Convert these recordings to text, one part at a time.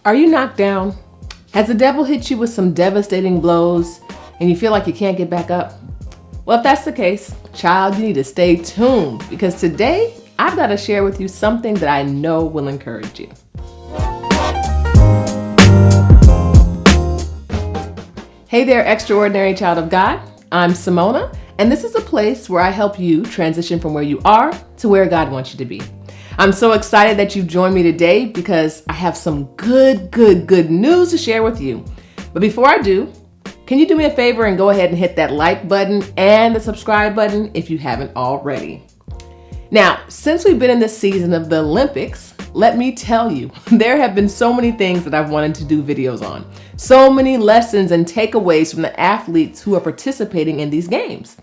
Are you knocked down? Has the devil hit you with some devastating blows and you feel like you can't get back up? Well, if that's the case, child, you need to stay tuned because today I've got to share with you something that I know will encourage you. Hey there, extraordinary child of God. I'm SaMonna, and this is a place where I help you transition from where you are to where God wants you to be. I'm so excited that you've joined me today because I have some good news to share with you. But before I do, can you do me a favor and go ahead and hit that like button and the subscribe button if you haven't already? Now, since we've been in this season of the Olympics, let me tell you, there have been so many things that I've wanted to do videos on. So many lessons and takeaways from the athletes who are participating in these games.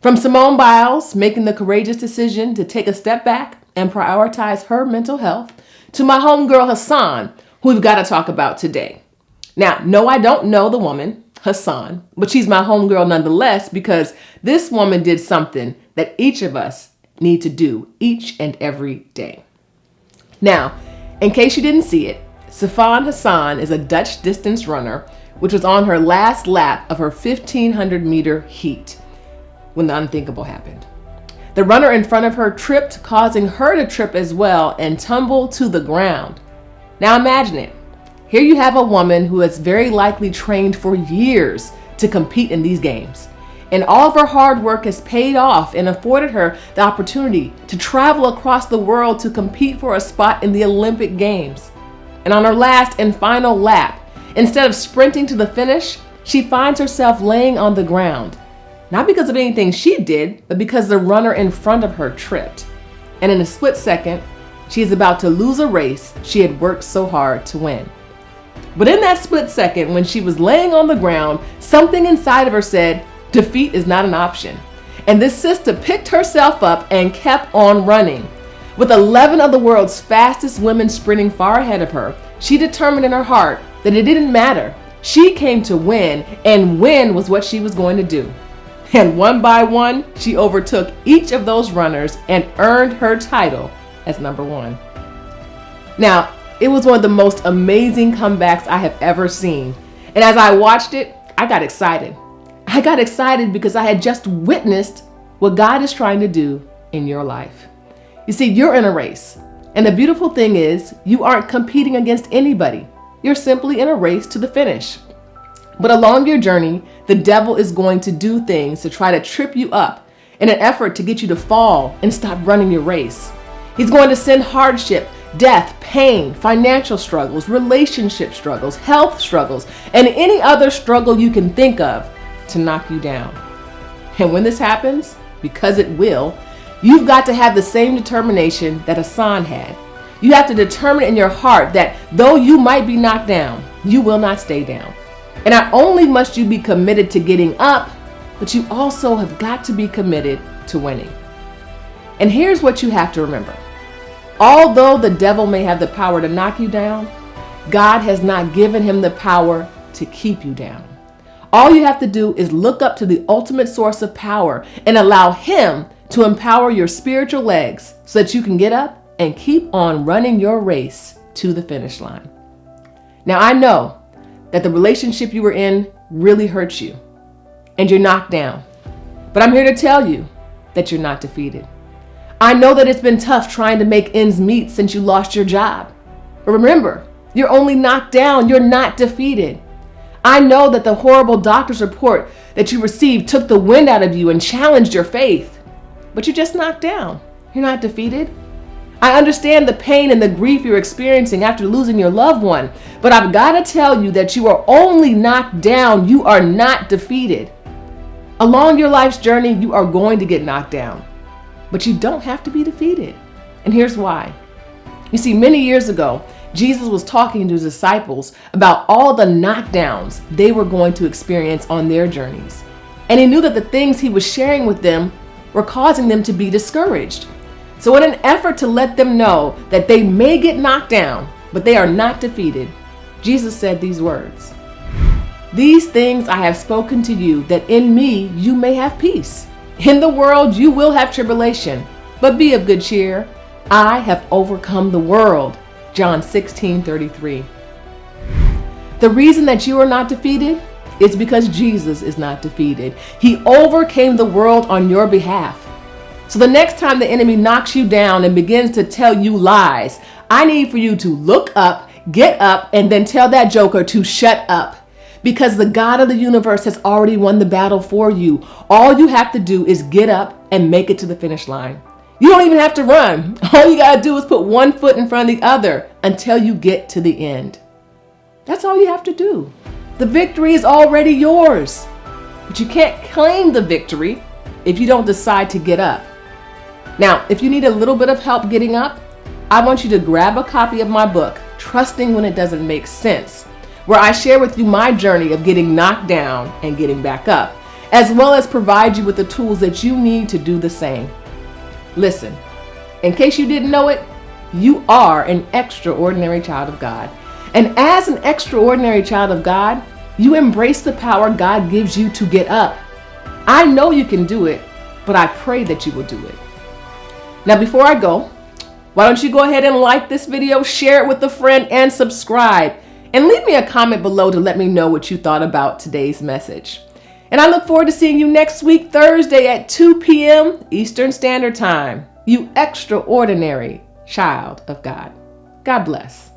From Simone Biles making the courageous decision to take a step back and prioritize her mental health, to my homegirl Hassan, who we've got to talk about today. Now, no, I don't know the woman, Hassan, but she's my homegirl nonetheless because this woman did something that each of us need to do each and every day. Now, in case you didn't see it, Sifan Hassan is a Dutch distance runner, which was on her last lap of her 1,500 meter heat when the unthinkable happened. The runner in front of her tripped, causing her to trip as well and tumble to the ground. Now imagine it. Here you have a woman who has very likely trained for years to compete in these games. And all of her hard work has paid off and afforded her the opportunity to travel across the world to compete for a spot in the Olympic Games. And on her last and final lap, instead of sprinting to the finish, she finds herself laying on the ground. Not because of anything she did, but because the runner in front of her tripped. And in a split second, she is about to lose a race she had worked so hard to win. But in that split second, when she was laying on the ground, something inside of her said, defeat is not an option. And this sister picked herself up and kept on running. With 11 of the world's fastest women sprinting far ahead of her, she determined in her heart that it didn't matter. She came to win, and win was what she was going to do. And one by one, she overtook each of those runners and earned her title as number one. Now, it was one of the most amazing comebacks I have ever seen. And as I watched it, I got excited. I got excited because I had just witnessed what God is trying to do in your life. You see, you're in a race. And the beautiful thing is, you aren't competing against anybody. You're simply in a race to the finish. But along your journey, the devil is going to do things to try to trip you up in an effort to get you to fall and stop running your race. He's going to send hardship, death, pain, financial struggles, relationship struggles, health struggles, and any other struggle you can think of to knock you down. And when this happens, because it will, you've got to have the same determination that Hassan had. You have to determine in your heart that though you might be knocked down, you will not stay down. And not only must you be committed to getting up, but you also have got to be committed to winning. And here's what you have to remember. Although the devil may have the power to knock you down, God has not given him the power to keep you down. All you have to do is look up to the ultimate source of power and allow him to empower your spiritual legs so that you can get up and keep on running your race to the finish line. Now, I know that the relationship you were in really hurt you and you're knocked down. But I'm here to tell you that you're not defeated. I know that it's been tough trying to make ends meet since you lost your job. But remember, you're only knocked down, you're not defeated. I know that the horrible doctor's report that you received took the wind out of you and challenged your faith. But you're just knocked down. You're not defeated. I understand the pain and the grief you're experiencing after losing your loved one, but I've got to tell you that you are only knocked down. You are not defeated. Along your life's journey, you are going to get knocked down, but you don't have to be defeated. And here's why. You see, many years ago, Jesus was talking to his disciples about all the knockdowns they were going to experience on their journeys. And he knew that the things he was sharing with them were causing them to be discouraged. So in an effort to let them know that they may get knocked down, but they are not defeated, Jesus said these words, "These things I have spoken to you, that in me you may have peace. In the world you will have tribulation, but be of good cheer. I have overcome the world." John 16:33. The reason that you are not defeated is because Jesus is not defeated. He overcame the world on your behalf. So the next time the enemy knocks you down and begins to tell you lies, I need for you to look up, get up, and then tell that joker to shut up. Because the God of the universe has already won the battle for you. All you have to do is get up and make it to the finish line. You don't even have to run. All you got to do is put one foot in front of the other until you get to the end. That's all you have to do. The victory is already yours. But you can't claim the victory if you don't decide to get up. Now, if you need a little bit of help getting up, I want you to grab a copy of my book, Trusting When It Doesn't Make Sense, where I share with you my journey of getting knocked down and getting back up, as well as provide you with the tools that you need to do the same. Listen, in case you didn't know it, you are an extraordinary child of God. And as an extraordinary child of God, you embrace the power God gives you to get up. I know you can do it, but I pray that you will do it. Now, before I go, why don't you go ahead and like this video, share it with a friend, and subscribe. And leave me a comment below to let me know what you thought about today's message. And I look forward to seeing you next week, Thursday at 2 p.m. Eastern Standard Time. You extraordinary child of God. God bless.